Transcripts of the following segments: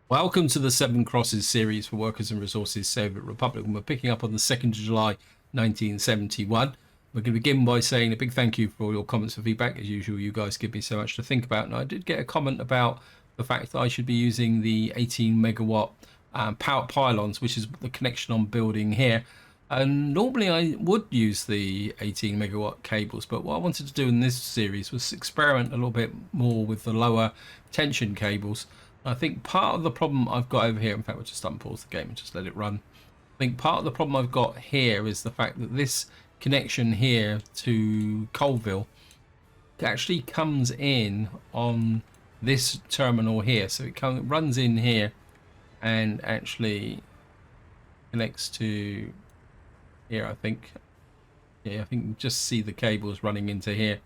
Welcome to the Seven Crosses series for Workers and Resources Soviet Republic. And we're picking up on the 2nd of July 1971. We're going to begin by saying a big thank you for all your comments and feedback. As usual, you guys give me so much to think about. And I did get a comment about the fact that I should be using the 18 megawatt power pylons, which is the connection I'm building here. And normally I would use the 18 megawatt cables, but what I wanted to do in this series was experiment a little bit more with the lower tension cables. I think part of the problem I've got over here, in fact, we'll just unpause the game and just let it run. I think part of the problem I've got here is the fact that this connection here to Colville actually comes in on this terminal here. So it runs in here and actually connects to here, I think. Yeah, I think you just see the cables running into here.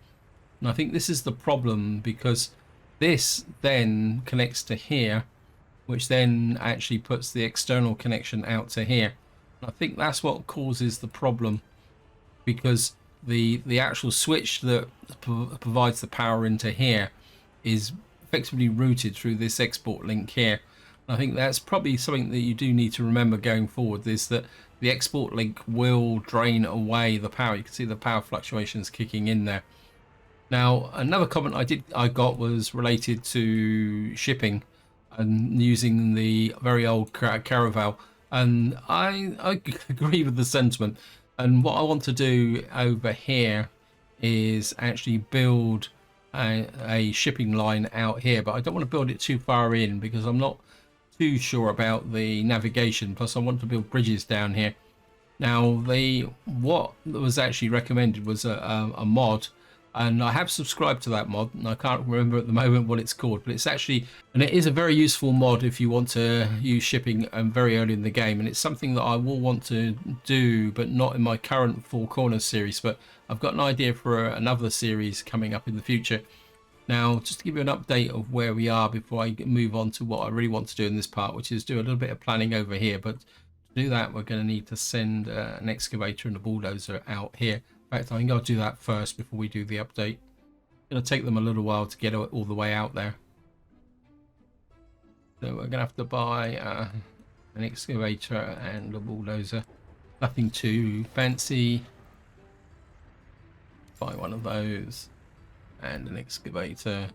And I think this is the problem, because this then connects to here, which then actually puts the external connection out to here. And I think that's what causes the problem, because the actual switch that provides the power into here is effectively routed through this export link here. And I think that's probably something that you do need to remember going forward, is that the export link will drain away the power. You can see the power fluctuations kicking in there. Now, another comment I got was related to shipping and using the very old caravel, and I agree with the sentiment. And what I want to do over here is actually build a shipping line out here, but I don't want to build it too far in because I'm not too sure about the navigation. Plus, I want to build bridges down here. Now, what was actually recommended was a mod. And I have subscribed to that mod, and I can't remember at the moment what it's called, but it's actually, and it is a very useful mod if you want to use shipping very early in the game. And it's something that I will want to do, but not in my current Four Corners series. But I've got an idea for another series coming up in the future. Now, just to give you an update of where we are before I move on to what I really want to do in this part, which is do a little bit of planning over here. But to do that, we're going to need to send an excavator and a bulldozer out here. In fact, I think I'll do that first before we do the update. It's going to take them a little while to get all the way out there. So we're going to have to buy an excavator and a bulldozer. Nothing too fancy. Buy one of those and an excavator.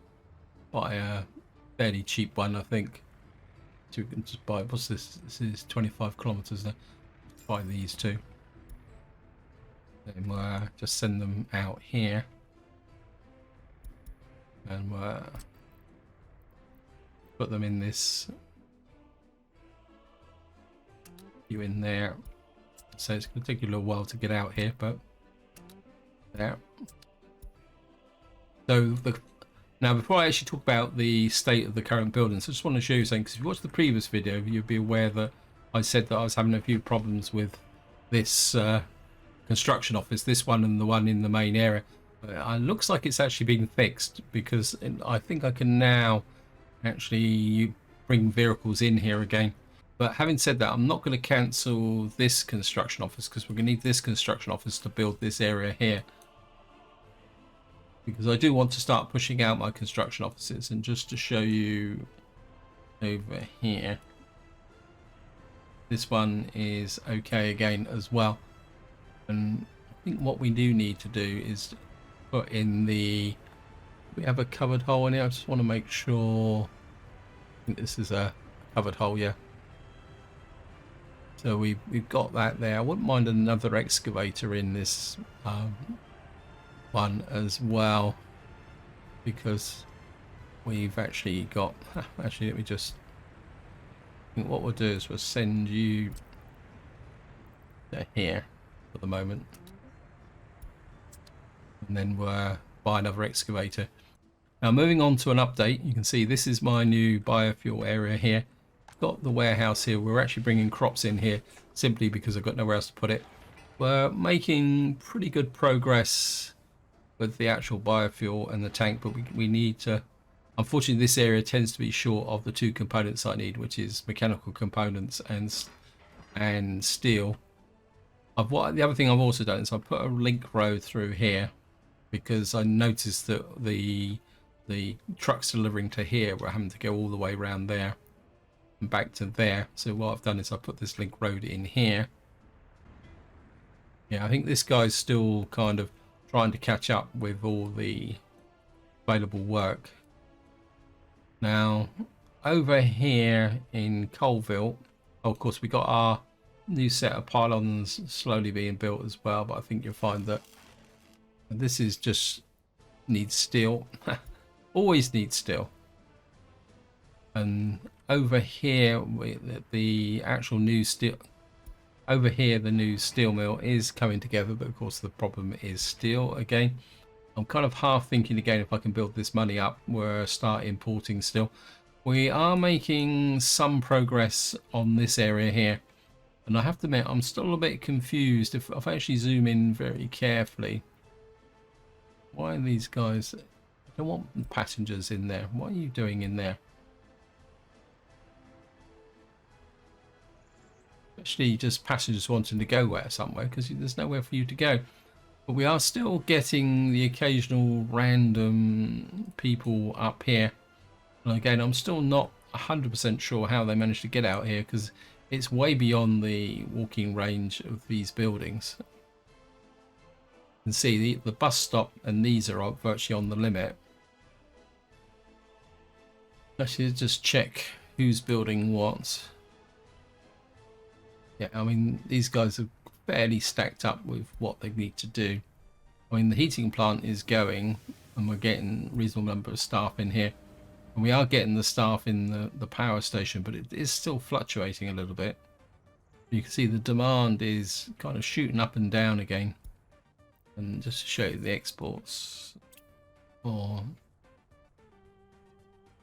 Buy a fairly cheap one, I think. So we can just buy, what's this? This is 25 kilometers there. Buy these two. And we'll just send them out here, and we'll put them in this you in there. So it's going to take you a little while to get out here, but there. So now, before I actually talk about the state of the current buildings, I just want to show you something, because if you watched the previous video, you'd be aware that I said that I was having a few problems with this construction office, this one and the one in the main area. It looks like it's actually been fixed, because I think I can now actually bring vehicles in here again. But having said that, I'm not going to cancel this construction office, because we're going to need this construction office to build this area here, because I do want to start pushing out my construction offices. And just to show you over here, this one is okay again as well. And I think what we do need to do is put in we have a covered hole in here. I just want to make sure. I think this is a covered hole, yeah. So we've got that there. I wouldn't mind another excavator in this one as well, because we've actually got, actually let me just, I think what we'll do is we'll send you to here for the moment, and then we'll buy another excavator. Now, moving on to an update, you can see this is my new biofuel area here. I've got the warehouse here. We're actually bringing crops in here simply because I've got nowhere else to put it. We're making pretty good progress with the actual biofuel and the tank, but we need to, unfortunately this area tends to be short of the two components I need, which is mechanical components and steel. The other thing I've also done is I put a link road through here, because I noticed that the trucks delivering to here were having to go all the way around there. and back to there. So what I've done is I put this link road in here. Yeah, I think this guy's still kind of trying to catch up with all the available work. Now, over here in Colville, of course, we got our new set of pylons slowly being built as well, but I think you'll find that this is just needs steel. Always needs steel. And over here, the actual new steel, over here, the new steel mill is coming together, but of course the problem is steel again. I'm kind of half thinking again if I can build this money up, we'll start importing steel. We are making some progress on this area here, and I have to admit I'm still a bit confused. If I actually zoom in very carefully, why are these guys? I don't want passengers in there. What are you doing in there? Actually, just passengers wanting to go somewhere, because there's nowhere for you to go. But we are still getting the occasional random people up here. And again, I'm still not 100% sure how they managed to get out here, because it's way beyond the walking range of these buildings. You can see the bus stop and these are virtually on the limit. Actually, just check who's building what. Yeah, I mean, these guys are fairly stacked up with what they need to do. I mean, the heating plant is going, and we're getting a reasonable number of staff in here. And we are getting the staff in the power station, but it is still fluctuating a little bit. You can see the demand is kind of shooting up and down again. And just to show you the exports. See,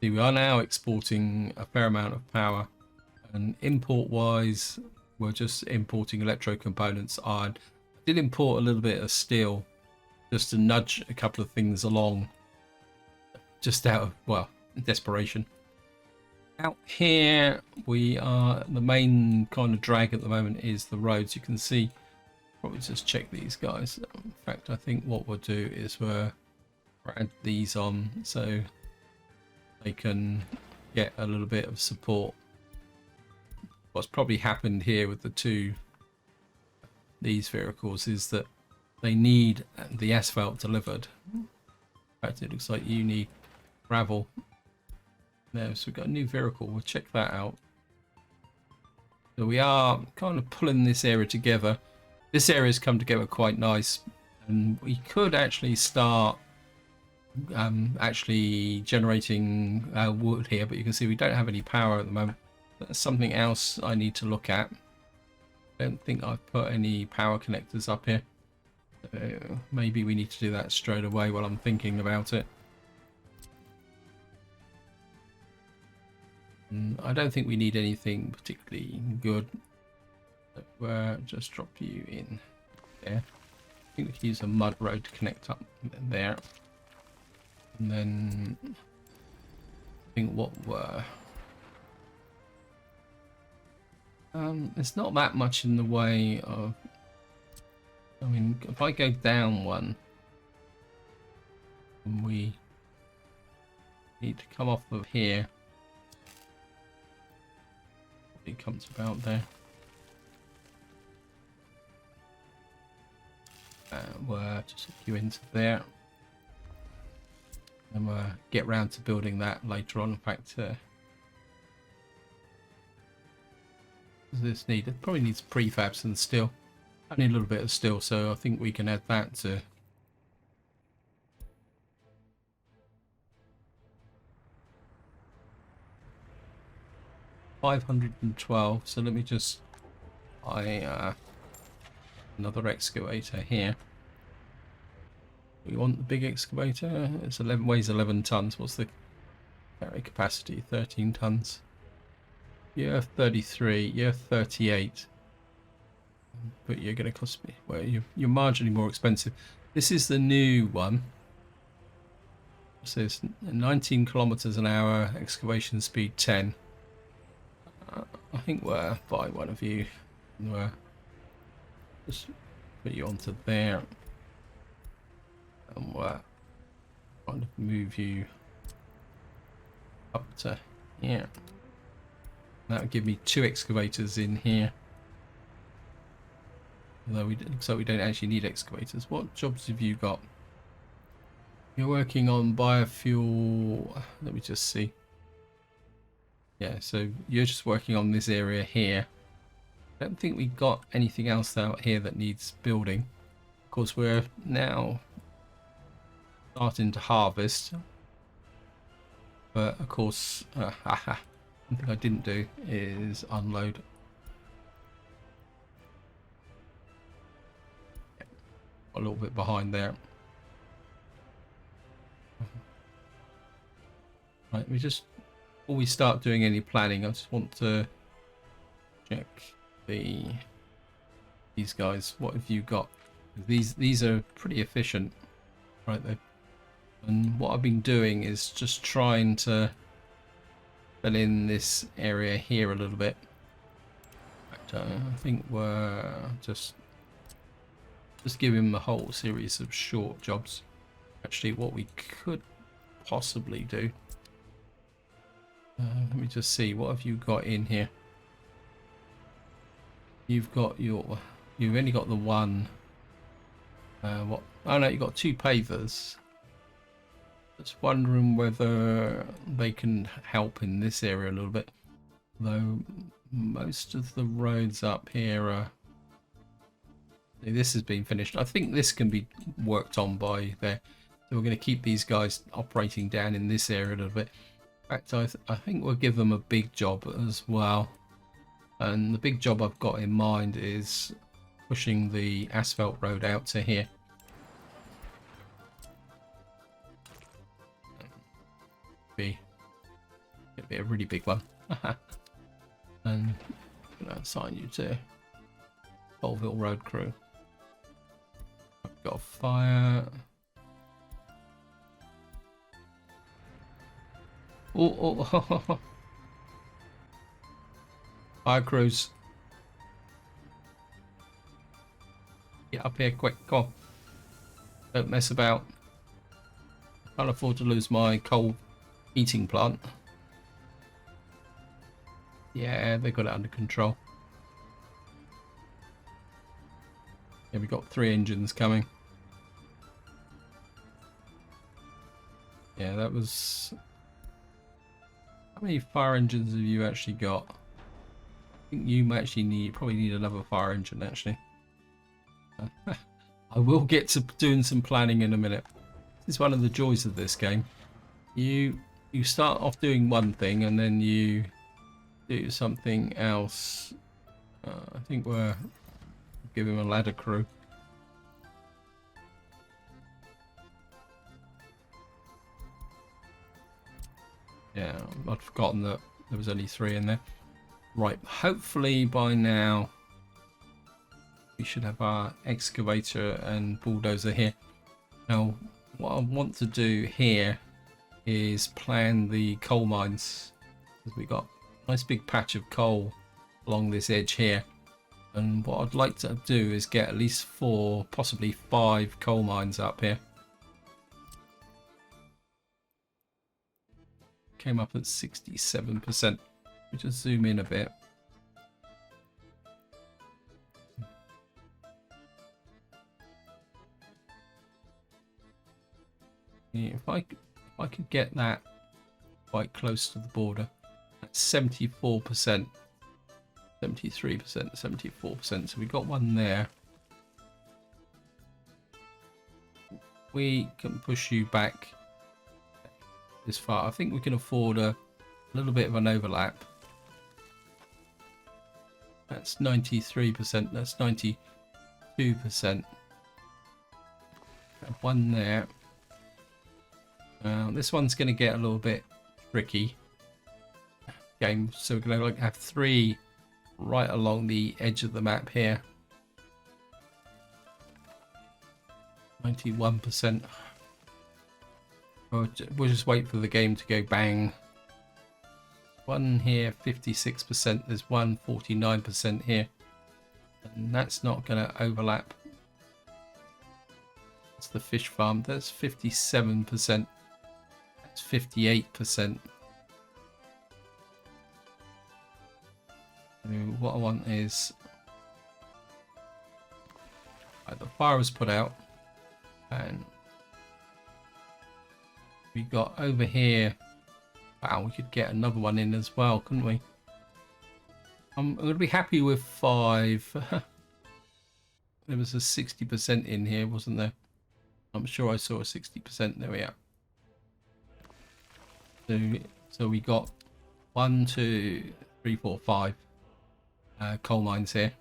we are now exporting a fair amount of power. And import-wise, we're just importing electro components. I did import a little bit of steel just to nudge a couple of things along, just out of, well, desperation. Out here, we are, the main kind of drag at the moment is the roads. You can see, probably just check these guys. In fact, I think what we'll do is we'll add these on so they can get a little bit of support. What's probably happened here with these vehicles is that they need the asphalt delivered. In fact, it looks like you need gravel. There, so we've got a new vehicle. We'll check that out. So we are kind of pulling this area together. This area's come together quite nice, and we could actually start actually generating wood here, but you can see we don't have any power at the moment. That's something else I need to look at. I don't think I've put any power connectors up here. So maybe we need to do that straight away while I'm thinking about it. I don't think we need anything particularly good. We'll just drop you in there. I think we can use a mud road to connect up there. And then I think what were... it's not that much in the way of... I mean, if I go down one, we need to come off of here. It comes about there. We'll just hook you into there. And we'll get round to building that later on. In fact, this need, it probably needs prefabs and steel. I need a little bit of steel, so I think we can add that to 512. So let me just buy another excavator here. We want the big excavator. It's 11, weighs 11 tons. What's the carry capacity? 13 tons. You're 33. You're 38. But you're going to cost me. Well, you're marginally more expensive. This is the new one. It says 19 kilometers an hour. Excavation speed 10. I think we'll buy one of you. And we'll just put you onto there. And we'll kind of move you up to here. That would give me 2 excavators in here. Although it looks like we don't actually need excavators. What jobs have you got? You're working on biofuel. Let me just see. Yeah, so you're just working on this area here. I don't think we got anything else out here that needs building. Of course, we're now starting to harvest. But of course, one thing I didn't do is unload. A little bit behind there. Right, before we start doing any planning, I just want to check these guys. What have you got? These are pretty efficient, right there. And what I've been doing is just trying to fill in this area here a little bit. But, I think we're just give him a whole series of short jobs. Actually, what we could possibly do. Let me just see. What have you got in here? You've only got the one. What? Oh no, you've got 2 pavers. Just wondering whether they can help in this area a little bit. Though most of the roads up here are. This has been finished. I think this can be worked on by there. So we're going to keep these guys operating down in this area a little bit. In fact, I think we'll give them a big job as well. And the big job I've got in mind is pushing the asphalt road out to here. It'll be a really big one. And I'm going to assign you to Colville Road Crew. I've got a fire. Oh. Fire crews. Get up here quick, come on. Don't mess about. Can't afford to lose my coal heating plant. Yeah, they got it under control. Yeah, we got 3 engines coming. Yeah, that was... How many fire engines have you actually got? I think you actually probably need another fire engine actually. I will get to doing some planning in a minute. This is one of the joys of this game. You start off doing one thing and then you do something else. I think we're giving him a ladder crew. Yeah, I'd forgotten that there was only 3 in there. Right, hopefully by now we should have our excavator and bulldozer here. Now, what I want to do here is plan the coal mines. Because we got a nice big patch of coal along this edge here. And what I'd like to do is get at least 4, possibly 5 coal mines up here. Came up at 67%. We just zoom in a bit. Yeah, if I could get that quite close to the border, that's 74%, 73%, 74%. So we got one there. We can push you back this far. I think we can afford a little bit of an overlap. That's 93%. That's 92%. Have one there. This one's going to get a little bit tricky. Game, so we're going to have 3 right along the edge of the map here. 91%. We'll just wait for the game to go bang. One here, 56%. There's one, 49% here. And that's not going to overlap. That's the fish farm. That's 57%. That's 58%. So what I want is the fire was put out, and we got over here. Wow, we could get another one in as well, couldn't we? I'm going to be happy with 5. There was a 60% in here, wasn't there? I'm sure I saw a 60%. There we are. So we got 1, 2, 3, 4, 5 coal mines here,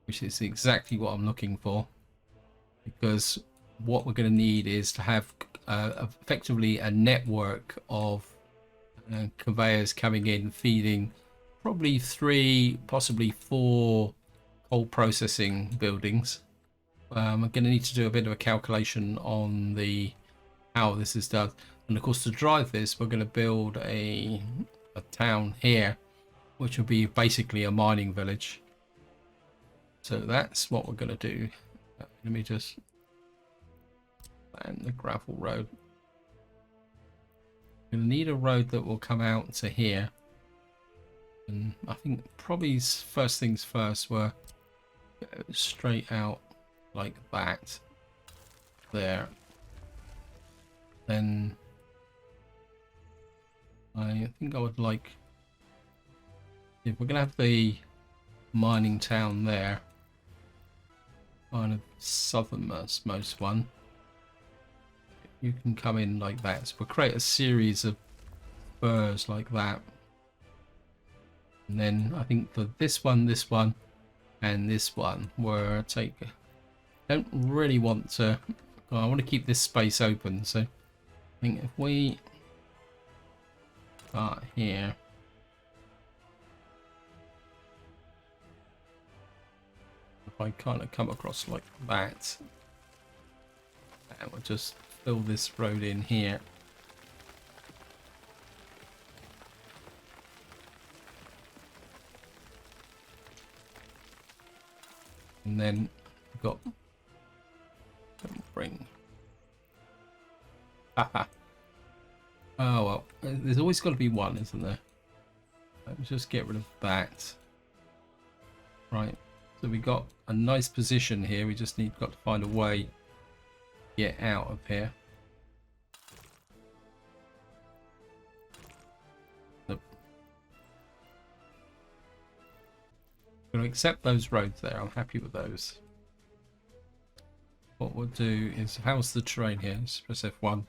which is exactly what I'm looking for, because what we're going to need is to have effectively a network of conveyors coming in, feeding probably 3, possibly 4 coal processing buildings. I'm going to need to do a bit of a calculation on the how this is done, and of course to drive this we're going to build a town here, which will be basically a mining village. So that's what we're going to do. Let me just plan the gravel road. We're going to need a road that will come out to here, and I think probably first things first, we're straight out like that there. Then I think I would like, if we're gonna have the mining town there, kind of southernmost one, you can come in like that. So we'll create a series of spurs like that, and then I think for this one, and this one, where I don't really want to, I want to keep this space open. So I think if we start here, if I kind of come across like that, and we'll just fill this road in here. And then we've got bring. Haha. Oh well, there's always got to be one, isn't there? Let's just get rid of that. Right. So we got a nice position here. We just got to find a way to get out of here. Nope. I'm going to accept those roads there. I'm happy with those. What we'll do is, how's the terrain here? Let's press F1.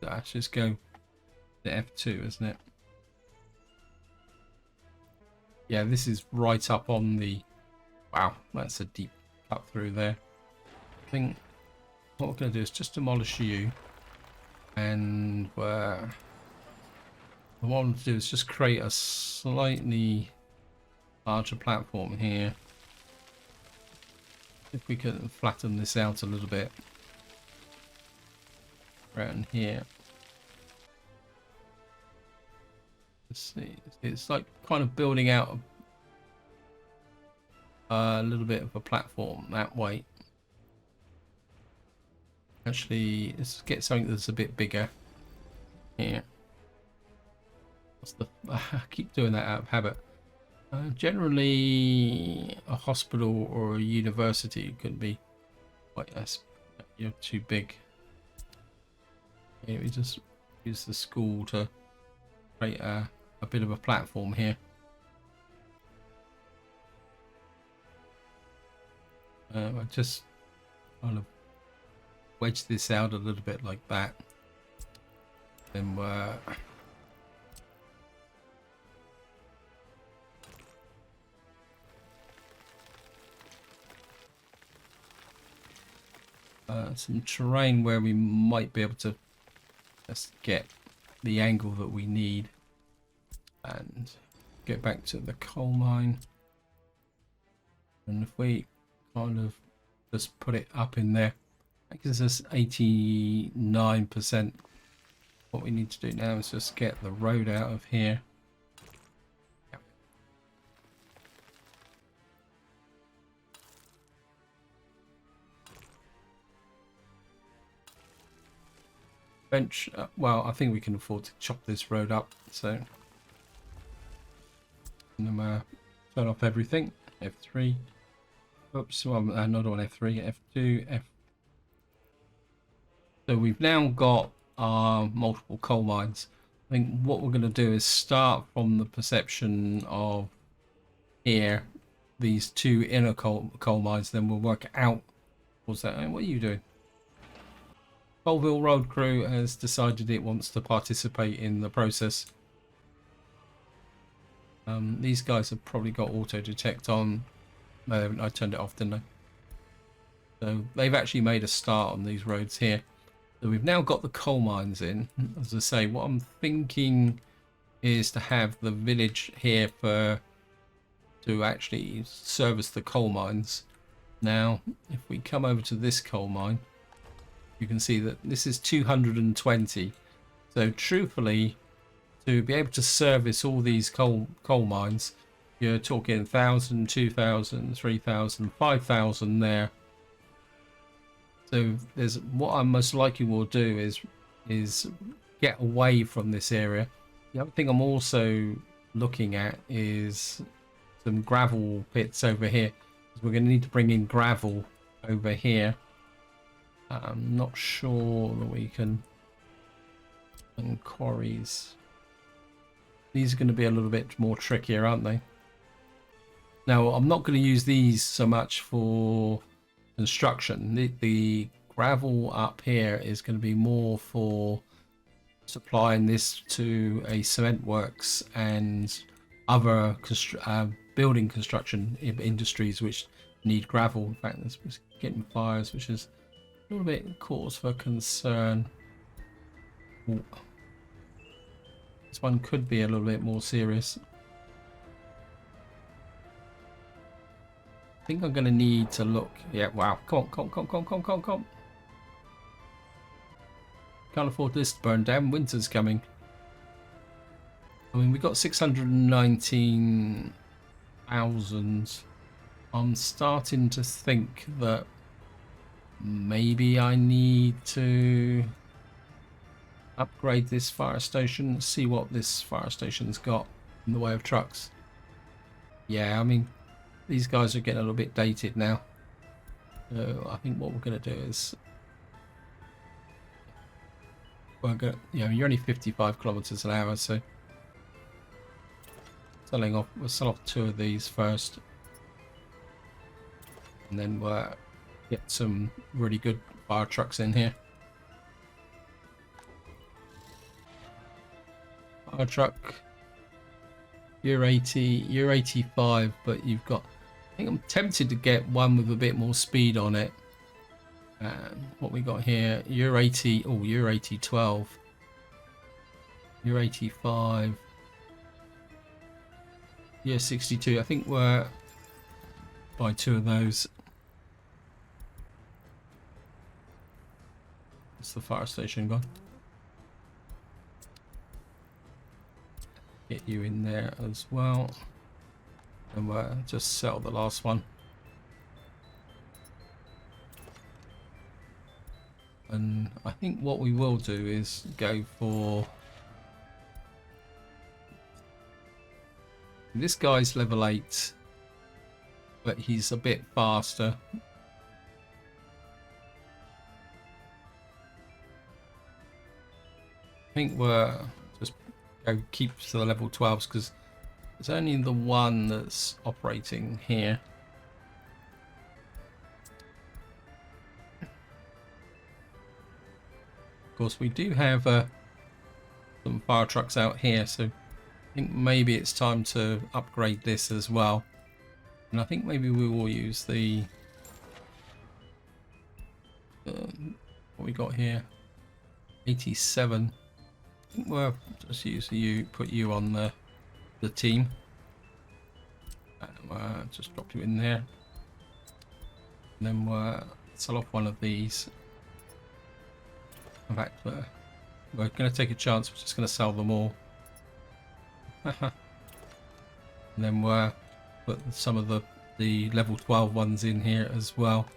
Let's just go to F2, isn't it? Yeah, this is right up on the... Wow, that's a deep cut through there. I think what we're going to do is just demolish you. And what I want to do is just create a slightly larger platform here. If we can flatten this out a little bit. Around here. Let's see. It's like kind of building out a little bit of a platform that way. Actually, let's get something that's a bit bigger here. What's the? I keep doing that out of habit. Generally, a hospital or a university could be quite you're too big. Yeah, we just use the school to create a bit of a platform here. I just kind of wedge this out a little bit like that. Then we're some terrain where we might be able to just get the angle that we need and get back to the coal mine. And if we kind of just put it up in there, that gives us 89%. What we need to do now is just get the road out of here. Well, I think we can afford to chop this road up, so And then turn off everything. F3. Oops, well, another one. F3, F2, F. So we've now got our multiple coal mines. I think what we're going to do is start from the perception of here, these two inner coal mines, then we'll work out. What's that? What are you doing? Colville Road Crew has decided it wants to participate in the process. These guys have probably got auto detect on. No, I turned it off, didn't I? So they've actually made a start on these roads here. So we've now got the coal mines in. As I say, what I'm thinking is to have the village here to actually service the coal mines. Now, if we come over to this coal mine, you can see that this is 220. So truthfully, to be able to service all these coal mines, you're talking 1,000, 2,000, 3,000, 5,000 there. So there's what I most likely will do is get away from this area. The other thing I'm also looking at is some gravel pits over here. We're going to need to bring in gravel over here. I'm not sure that we can. And quarries. These are going to be a little bit more trickier, aren't they? Now, I'm not going to use these so much for construction. The gravel up here is going to be more for supplying this to a cement works and other building construction industries which need gravel. In fact, this was getting fires, which is a little bit cause for concern. Ooh. This one could be a little bit more serious. I think I'm going to need to look. Yeah, wow. Come on. Can't afford this to burn down. Winter's coming. I mean, we got 619,000. I'm starting to think that maybe I need to upgrade this fire station. See what this fire station's got in the way of trucks. Yeah, I mean, these guys are getting a little bit dated now. So I think what we're going to do is we're going. You're only 55 kilometers an hour, so we'll sell off 2 of these first, and then we'll get some really good fire trucks in here. Fire truck, you're 80, you're 85, but you've got. I think I'm tempted to get one with a bit more speed on it. What we got here, you're 80. Oh, you're 80, 12. You're 85. Yeah, 62. I think we're buy 2 of those. It's the fire station gone. Get you in there as well. And we'll just sell the last one. And I think what we will do is go for... This guy's level 8, but he's a bit faster. I think we're just go keep to the level 12s because it's only the one that's operating here. Of course, we do have some fire trucks out here, so I think maybe it's time to upgrade this as well. And I think maybe we will use the what we got here, 87. I think we'll just use you, put you on the team. And just drop you in there. And then we'll sell off one of these. In fact, we're going to take a chance. We're just going to sell them all. And then we'll put some of the level 12 ones in here as well.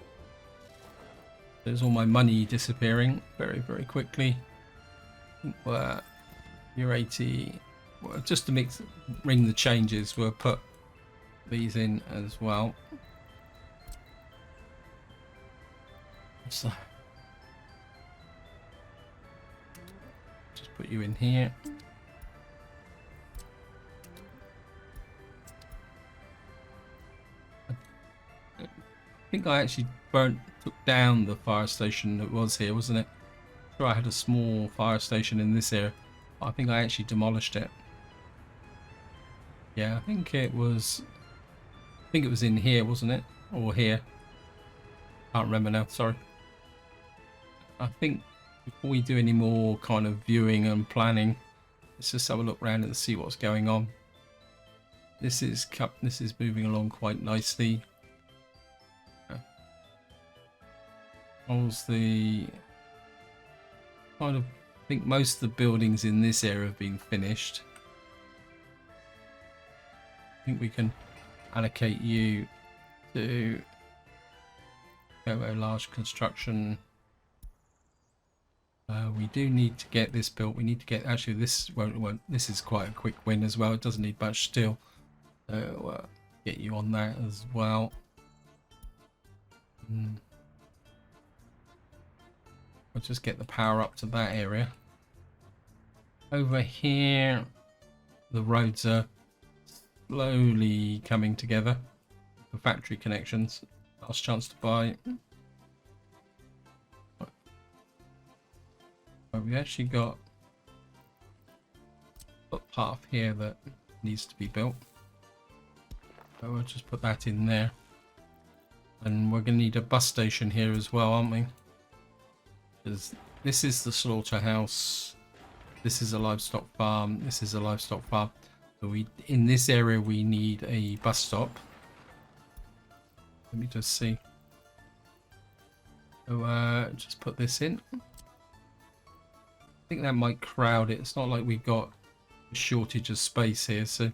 There's all my money disappearing very, very quickly. I think you're 80. just to ring the changes, we'll put these in as well. So just put you in here. I think I actually took down the fire station that was here, wasn't it? I'm sure I had a small fire station in this area. I think I actually demolished it. Yeah, I think it was in here, wasn't it? Or here. Can't remember now, sorry. I think before we do any more kind of viewing and planning, let's just have a look around and see what's going on. This is moving along quite nicely. I think most of the buildings in this area have been finished. I think we can allocate you to go a large construction. We do need to get this built. We need to get, actually this won't this is quite a quick win as well. It doesn't need much steel. So get you on that as well. We'll just get the power up to that area. Over here, the roads are slowly coming together. The factory connections. Last chance to buy. We actually got a path here that needs to be built. So we'll just put that in there. And we're going to need a bus station here as well, aren't we? Because this is the slaughterhouse. This is a livestock farm. This is a livestock farm. So in this area we need a bus stop. Let me just see. So just put this in. I think that might crowd it. It's not like we've got a shortage of space here, so.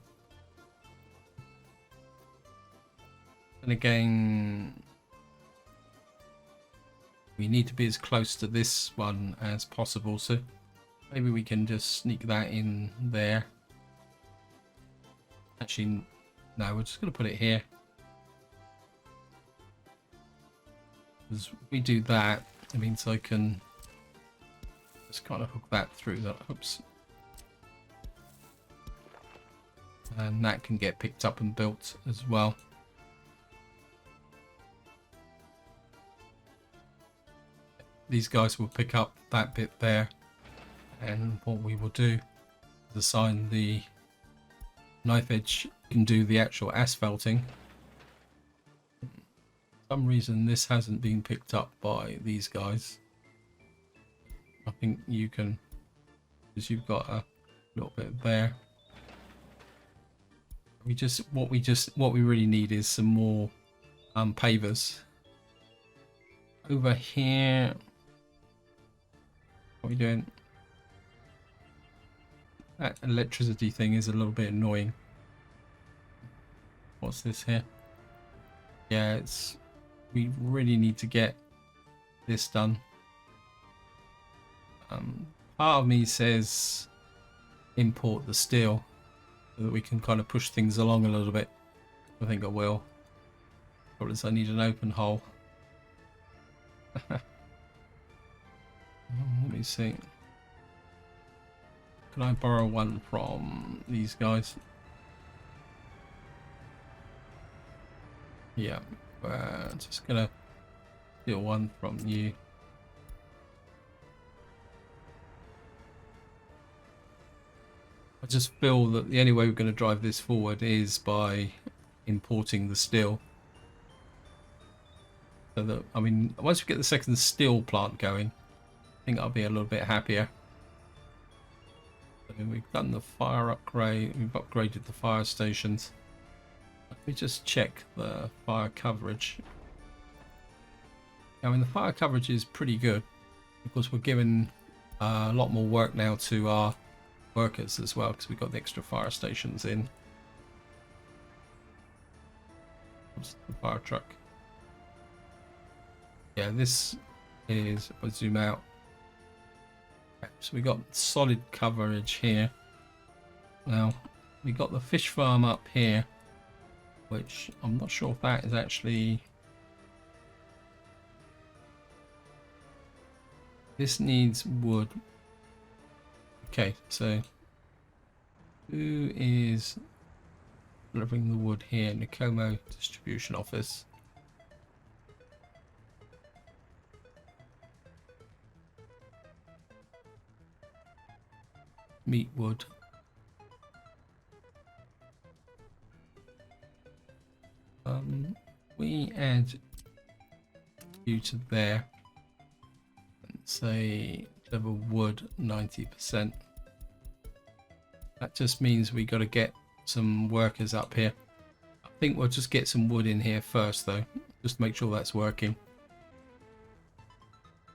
And again, we need to be as close to this one as possible, so maybe we can just sneak that in there. Actually, no, we're just going to put it here. Because if we do that, it means I can just kind of hook that through that. Oops. And that can get picked up and built as well. These guys will pick up that bit there, and what we will do is assign the knife edge can do the actual asphalting. For some reason this hasn't been picked up by these guys. I think you can, because you've got a little bit there. What we really need is some more pavers. Over here, what are we doing? That electricity thing is a little bit annoying. What's this here? Yeah, we really need to get this done. Part of me says import the steel so that we can kind of push things along a little bit. I think I will. Probably I need an open hole. Let me see. Can I borrow one from these guys? Yeah, just gonna steal one from you. I just feel that the only way we're going to drive this forward is by importing the steel. So that, I mean, once we get the second steel plant going, I think I'll be a little bit happier. So we've done the fire upgrade, we've upgraded the fire stations. Let me just check the fire coverage. I mean, the fire coverage is pretty good because we're giving a lot more work now to our workers as well, because we've got the extra fire stations in. What's the fire truck? Yeah, this is, if I zoom out, so we got solid coverage here. Now, we got the fish farm up here, which I'm not sure if that is actually... This needs wood. Okay, so who is delivering the wood here? Nicomo distribution office. Meat wood. We add you to there and say deliver wood 90%. That just means we got to get some workers up here. I think we'll just get some wood in here first though, just to make sure that's working.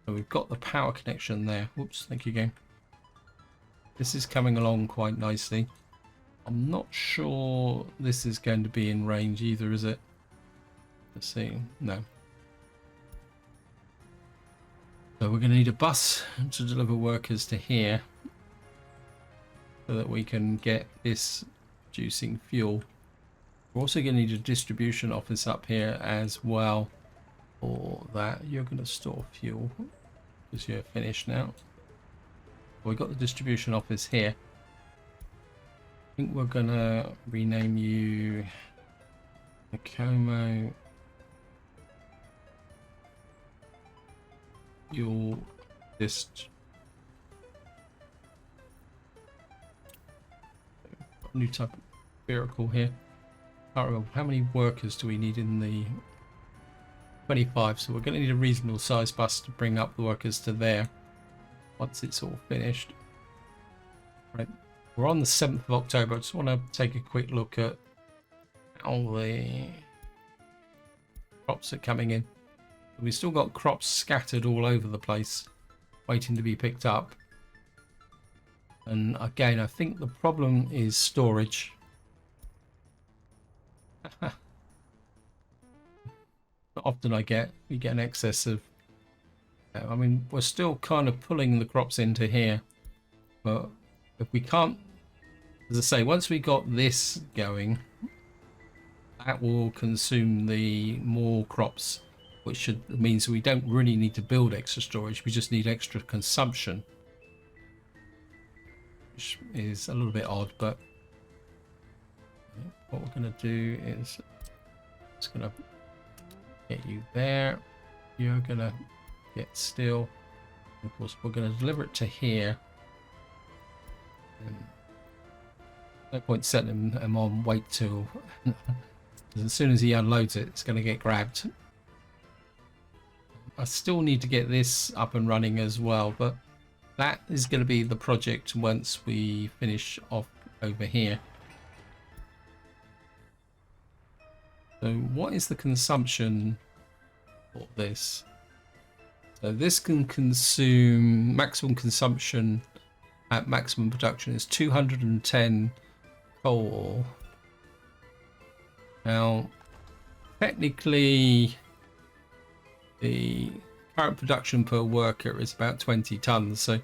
So we've got the power connection there. Whoops, thank you game. This is coming along quite nicely. I'm not sure this is going to be in range either, is it? Let's see. No. So we're going to need a bus to deliver workers to here so that we can get this producing fuel. We're also going to need a distribution office up here as well for that. You're going to store fuel because you're finished now. We've got the distribution office here. I think we're going to rename you Nicomo Fuel Dist. New type of vehicle here. Can't remember how many workers do we need in the 25, so we're going to need a reasonable size bus to bring up the workers to there once it's all finished. Right, we're on the 7th of October. I just want to take a quick look at how the crops are coming in. We've still got crops scattered all over the place waiting to be picked up. And again, I think the problem is storage. Not often we get an excess of... I mean, we're still kind of pulling the crops into here. But if we can't... As I say, once we got this going, that will consume the more crops, which means we don't really need to build extra storage. We just need extra consumption. Which is a little bit odd, but what we're going to do is just going to get you there. You're going to get still. And of course, we're going to deliver it to here. And no point setting him on wait till as soon as he unloads it, it's going to get grabbed. I still need to get this up and running as well, but that is going to be the project once we finish off over here. So what is the consumption for this? So this can consume, maximum consumption at maximum production is 210 coal. Now, technically, the current production per worker is about 20 tons. So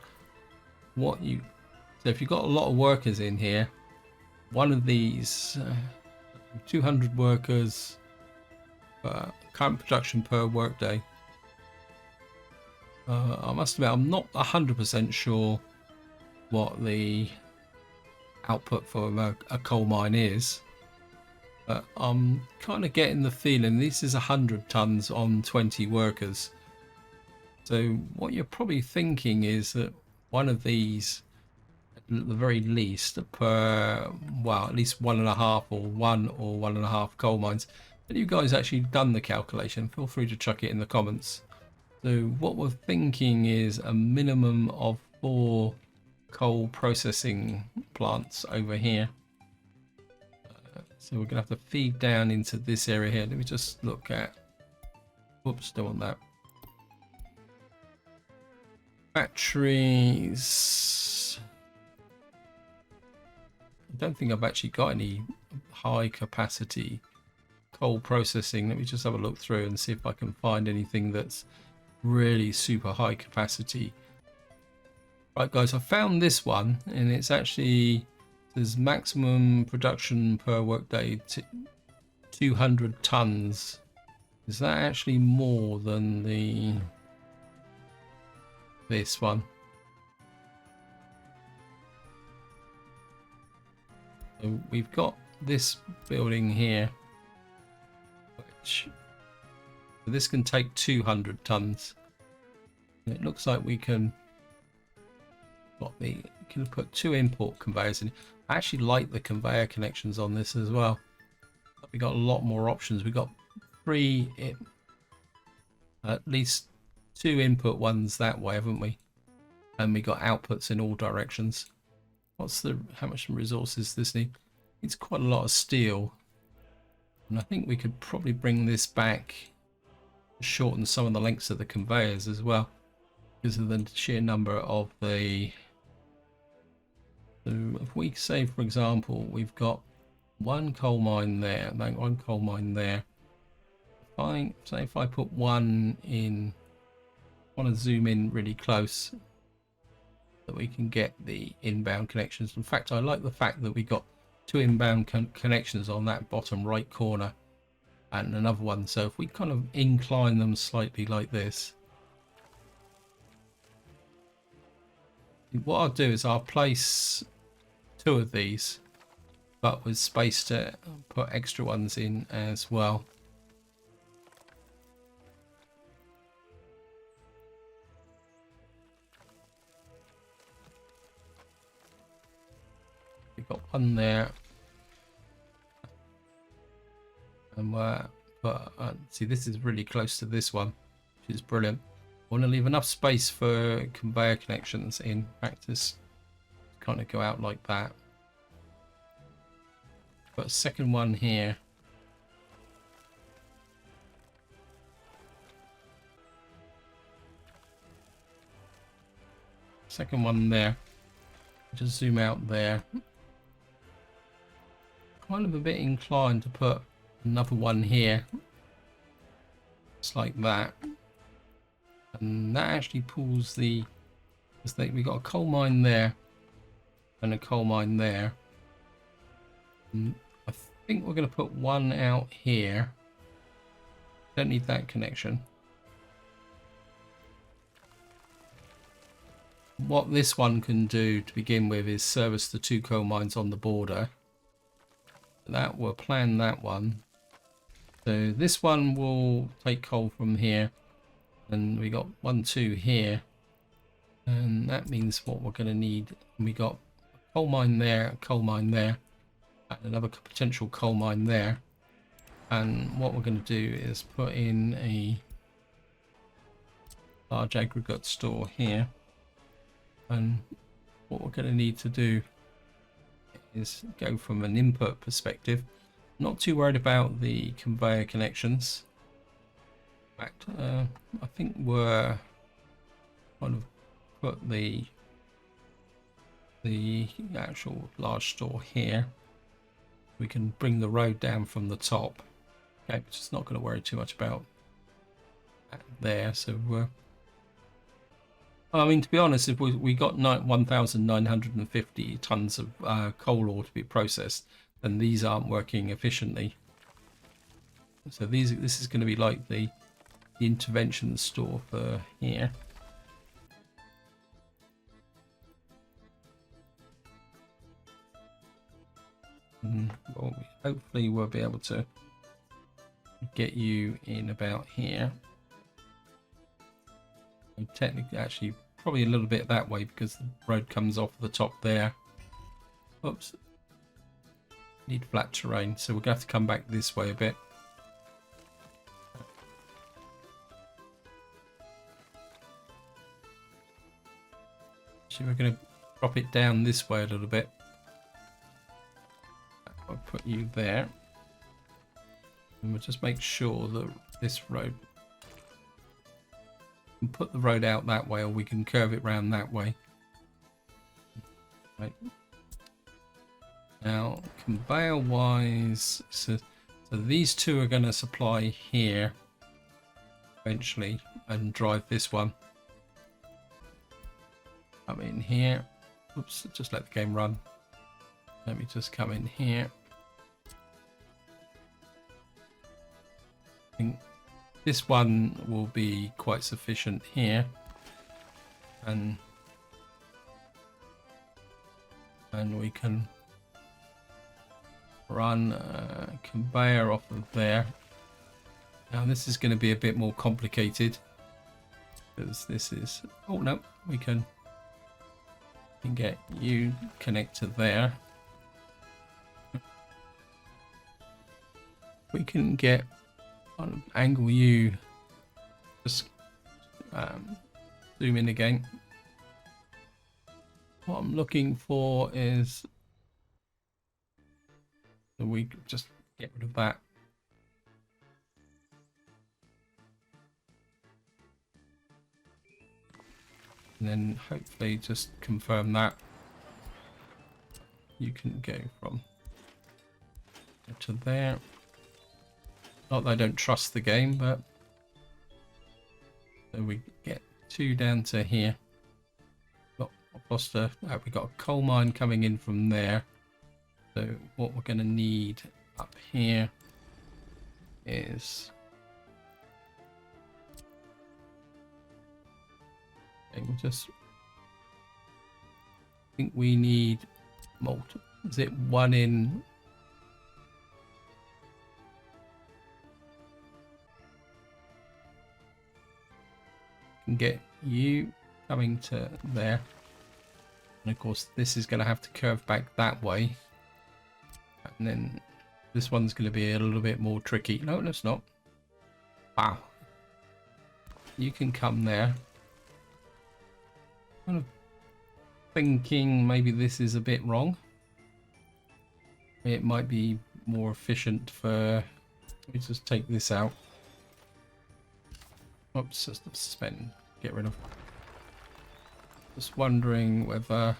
if you've got a lot of workers in here, one of these 200 workers, current production per workday. I must admit, I'm not 100% sure what the output for a coal mine is, but I'm kind of getting the feeling this is 100 tons on 20 workers. So what you're probably thinking is that one of these, at the very least, per, well, at least 1.5 or 1.5 coal mines. Have you guys actually done the calculation? Feel free to chuck it in the comments. So what we're thinking is a minimum of 4 coal processing plants over here. So we're going to have to feed down into this area here. Let me just look at... Whoops, don't want that. Batteries. I don't think I've actually got any high capacity coal processing. Let me just have a look through and see if I can find anything that's really super high capacity. Right guys, I found this one and it's actually There's maximum production per workday 200 tons. Is that actually more than this one? So we've got this building here, which this can take 200 tons. It looks like we can put 2 import conveyors in. I actually like the conveyor connections on this as well. We got a lot more options. We got 3, at least 2 input ones that way, haven't we? And we got outputs in all directions. How much resources this need? It's quite a lot of steel, and I think we could probably bring this back, shorten some of the lengths of the conveyors as well, because of the sheer number of the. So if we say, for example, we've got 1 coal mine there, then 1 coal mine there. If I put 1 in, I want to zoom in really close, that we can get the inbound connections. In fact, I like the fact that we got 2 inbound connections on that bottom right corner and another one. So if we kind of incline them slightly like this, what I'll do is I'll place 2 of these, but with space to put extra ones in as well. We've got 1 there, and see, this is really close to this one, which is brilliant. I want to leave enough space for conveyor connections in practice. Kind of go out like that. Got a second one here. Second one there. Just zoom out there. Kind of a bit inclined to put another one here, just like that, and that actually pulls the. We got a coal mine there and a coal mine there. And I think we're going to put 1 out here. Don't need that connection. What this one can do to begin with is service the 2 coal mines on the border. That will plan that one. So this one will take coal from here, and we got 1, 2 here, and that means what we're going to need. We got a coal mine there, a coal mine there, and another potential coal mine there. And what we're going to do is put in a large aggregate store here. And what we're going to need to do is go from an input perspective. Not too worried about the conveyor connections. In fact, I think we're kind of put the actual large store here. We can bring the road down from the top. Okay, just not going to worry too much about that there. So I mean, to be honest, if we got 1,950 tons of coal ore to be processed, then these aren't working efficiently. So this is going to be like the intervention store for here. Well, hopefully we'll be able to get you in about here. And technically, actually, probably a little bit that way because the road comes off the top there. Oops. Need flat terrain, so we're going to have to come back this way a bit. So we're going to drop it down this way a little bit. I'll put you there. And we'll just make sure that this road, we can put the road out that way, or we can curve it round that way. Right. Now, conveyor wise, so these 2 are going to supply here eventually and drive this one. Come in here. Oops, just let the game run. Let me just come in here. I think this one will be quite sufficient here, and we can run a conveyor off of there. Now this is going to be a bit more complicated because this is, oh no, we can get you connected there. We can get on angle you, just zoom in again. What I'm looking for is, we just get rid of that. And then hopefully just confirm that. You can go from to there. Not that I don't trust the game, but so we get 2 down to here. We got a coal mine coming in from there. So what we're going to need up here is, okay, we'll just, I think we need multiple. Is it one in? Can get you coming to there. And of course this is going to have to curve back that way, and then this one's going to be a little bit more tricky. No, it's not. Wow, you can come there. Kind of thinking maybe this is a bit wrong. It might be more efficient for, let me just take this out. Oops, just suspend, get rid of. Just wondering whether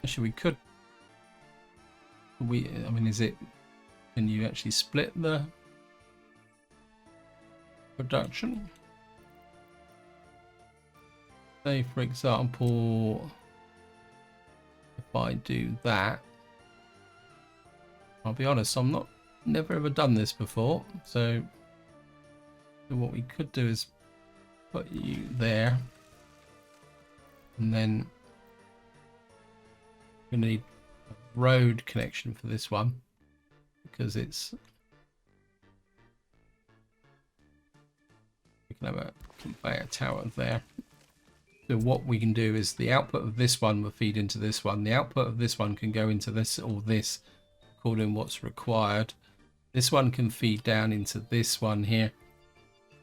actually we could. I mean, is it? Can you actually split the production? Say, for example, if I do that, I'll be honest, I'm never ever done this before, so what we could do is put you there, and then we're going to need a road connection for this one because it's, we can have a conveyor tower there. So what we can do is the output of this one will feed into this one, the output of this one can go into this or this according what's required. This one can feed down into this one here.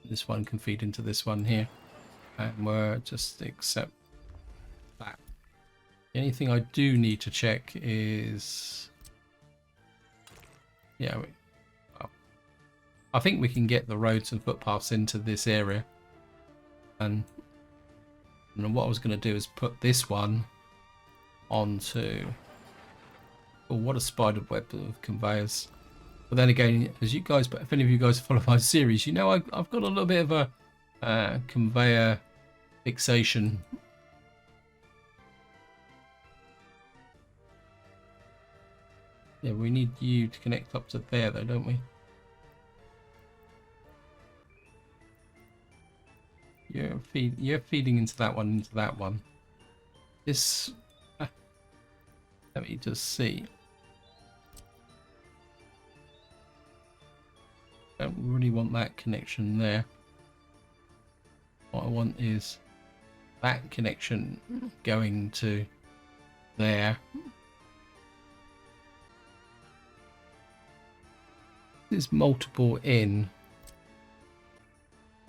This one can feed into this one here. And we're just accept that. The only thing I do need to check is, yeah, well, I think we can get the roads and footpaths into this area. And what I was going to do is put this one onto, oh, what a spider web of conveyors. But then again, as you guys, but if any of you guys follow my series, you know I've got a little bit of a conveyor fixation. Yeah, we need you to connect up to there though, don't we? You're feeding into that one, This, let me just see. Don't really want that connection there. What I want is that connection going to there. There's multiple in.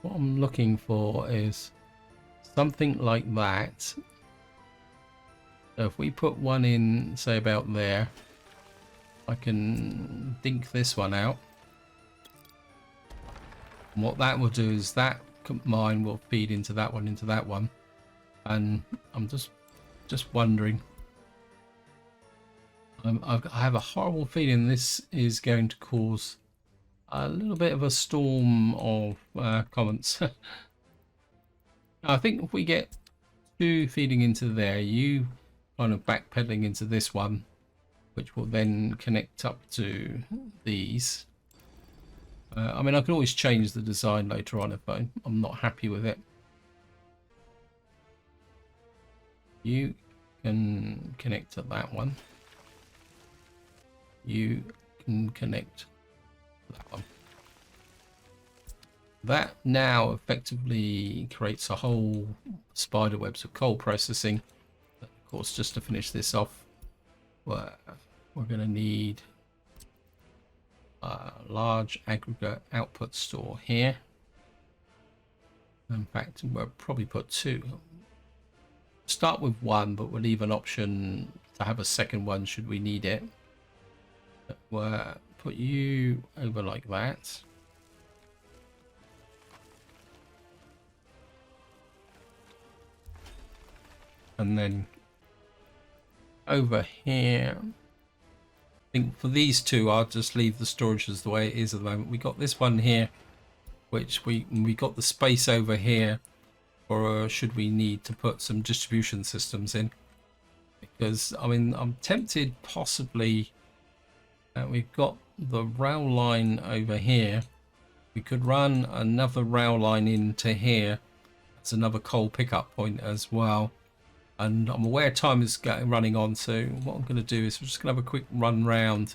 What I'm looking for is something like that. So if we put one in, say about there, I can dink this one out. And what that will do is that mine will feed into that one, and I'm just wondering. I have a horrible feeling this is going to cause a little bit of a storm of comments. I think if we get two feeding into there, you kind of backpedaling into this one, which will then connect up to these. I mean, I can always change the design later on if I'm not happy with it. You can connect to that one. You can connect to that one. That now effectively creates a whole spider webs of coal processing. Of course, just to finish this off, we're going to need a large aggregate output store here. In fact, we'll probably put two. Start with one, but we'll leave an option to have a second one should we need it. We'll put you over like that. And then over here, I think for these two, I'll just leave the storage as the way it is at the moment. We got this one here, which we got the space over here for should we need to put some distribution systems in. Because, I mean, I'm tempted possibly, we've got the rail line over here. We could run another rail line into here. That's another coal pickup point as well. And I'm aware time is running on, so what I'm going to do is we're just going to have a quick run round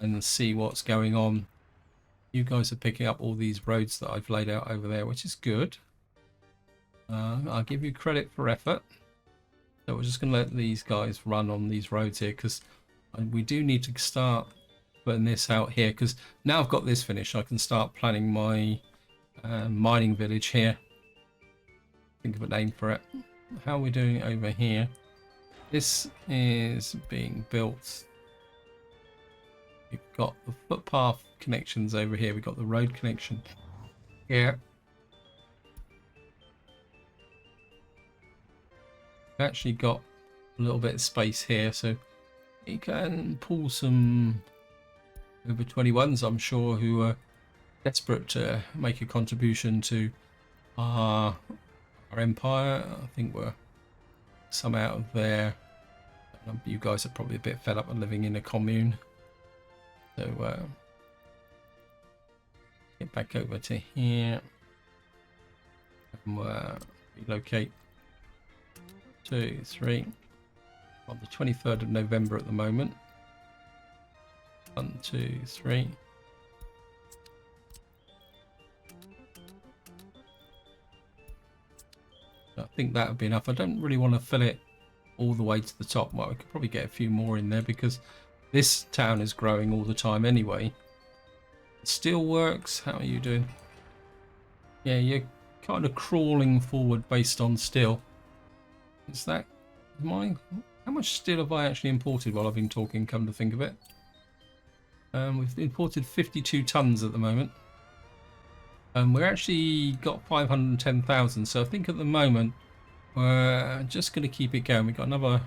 and see what's going on. You guys are picking up all these roads that I've laid out over there, which is good. I'll give you credit for effort. So we're just going to let these guys run on these roads here, because we do need to start putting this out here, because now I've got this finished, I can start planning my mining village here. Think of a name for it. How are we doing over here? This is being built. We've got the footpath connections over here. We've got the road connection here. We've actually got a little bit of space here, so you can pull some over 21s, I'm sure, who are desperate to make a contribution to our empire. I think we're some out of there. You guys are probably a bit fed up of living in a commune, so get back over to here and relocate 2, 3 on the 23rd of November at the moment. 1, 2, 3. I think that would be enough. I don't really want to fill it all the way to the top. Well, we could probably get a few more in there because this town is growing all the time anyway. Steel works, how are you doing? Yeah, you're kind of crawling forward based on steel. Is that mine? How much steel have I actually imported while I've been talking, come to think of it? We've imported 52 tons at the moment. We're actually got 510,000, so I think at the moment we're just going to keep it going. We've got another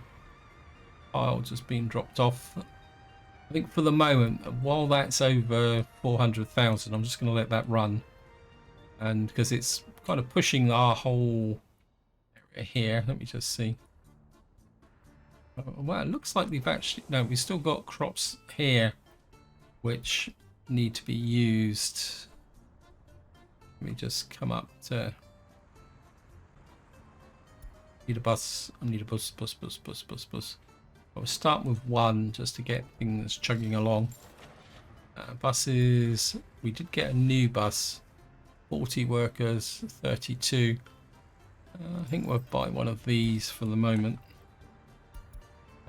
pile just being dropped off. I think for the moment, while that's over 400,000, I'm just going to let that run. And because it's kind of pushing our whole area here, let me just see. Well, it looks like we've actually, no, we've still got crops here which need to be used. Let me just come up to need a bus. I need a bus. I'll start with one just to get things chugging along. Buses. We did get a new bus. 40 workers, 32. I think we'll buy one of these for the moment.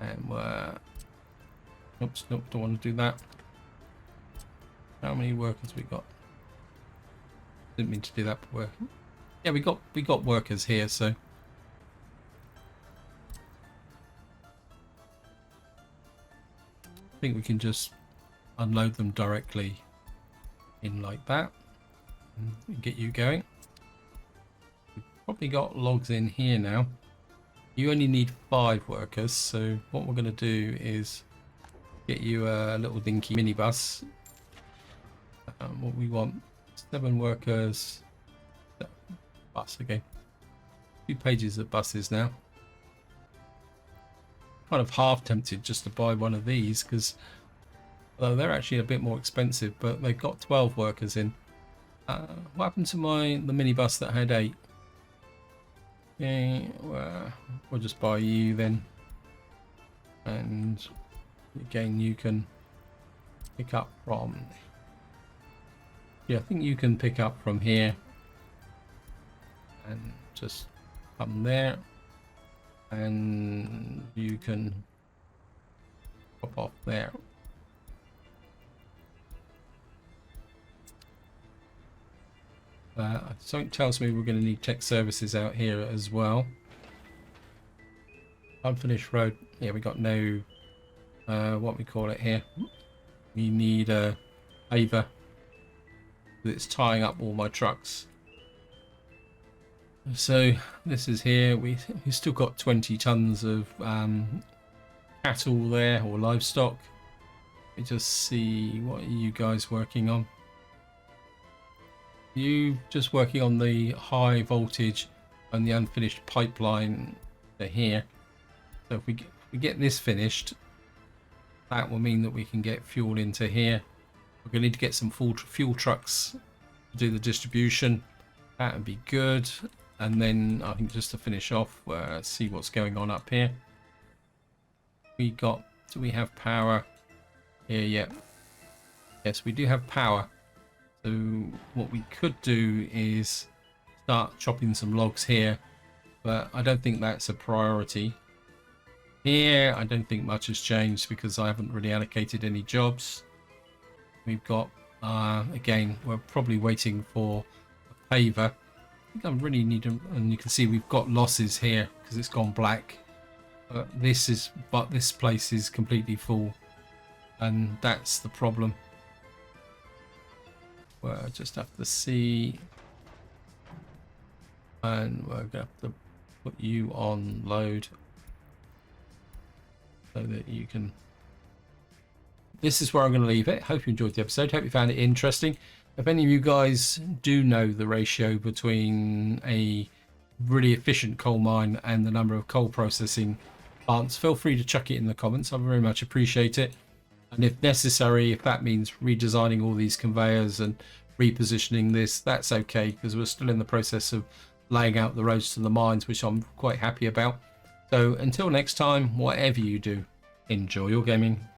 And we're. Oops, nope, don't want to do that. How many workers we got? Didn't mean to do that, but yeah, we got workers here, so I think we can just unload them directly in like that and get you going. We've probably got logs in here now. You only need 5 workers, so what we're going to do is get you a little dinky minibus. What we want, 7 workers. Bus again. 2 pages of buses now. Kind of half tempted just to buy one of these because they're actually a bit more expensive, but they've got 12 workers in. What happened to the minibus that had 8? Okay, well, we'll just buy you then. And again, you can pick up from... Yeah, I think you can pick up from here. And just come there. And you can pop off there. Something tells me we're going to need tech services out here as well. Unfinished road. Yeah, we got no what we call it here. We need a paver that's tying up all my trucks. So this is here. We still got 20 tons of cattle there, or livestock. Let me just see, what are you guys working on? You just working on the high voltage and the unfinished pipeline to here. So if we get this finished, that will mean that we can get fuel into here. We're going to need to get some fuel trucks to do the distribution. That would be good. And then I think just to finish off, see what's going on up here. Do we have power here yet? Yes, we do have power. So what we could do is start chopping some logs here, but I don't think that's a priority. Here, I don't think much has changed because I haven't really allocated any jobs. We've got, again, we're probably waiting for a paver. I think I really need to, and you can see we've got losses here because it's gone black. But this place is completely full, and that's the problem. We'll just have to see, and we're going to have to put you on load so that you can... This is where I'm going to leave it. Hope you enjoyed the episode. Hope you found it interesting. If any of you guys do know the ratio between a really efficient coal mine and the number of coal processing plants, feel free to chuck it in the comments. I very much appreciate it. And if necessary, if that means redesigning all these conveyors and repositioning this, that's okay, because we're still in the process of laying out the roads to the mines, which I'm quite happy about. So until next time, whatever you do, enjoy your gaming.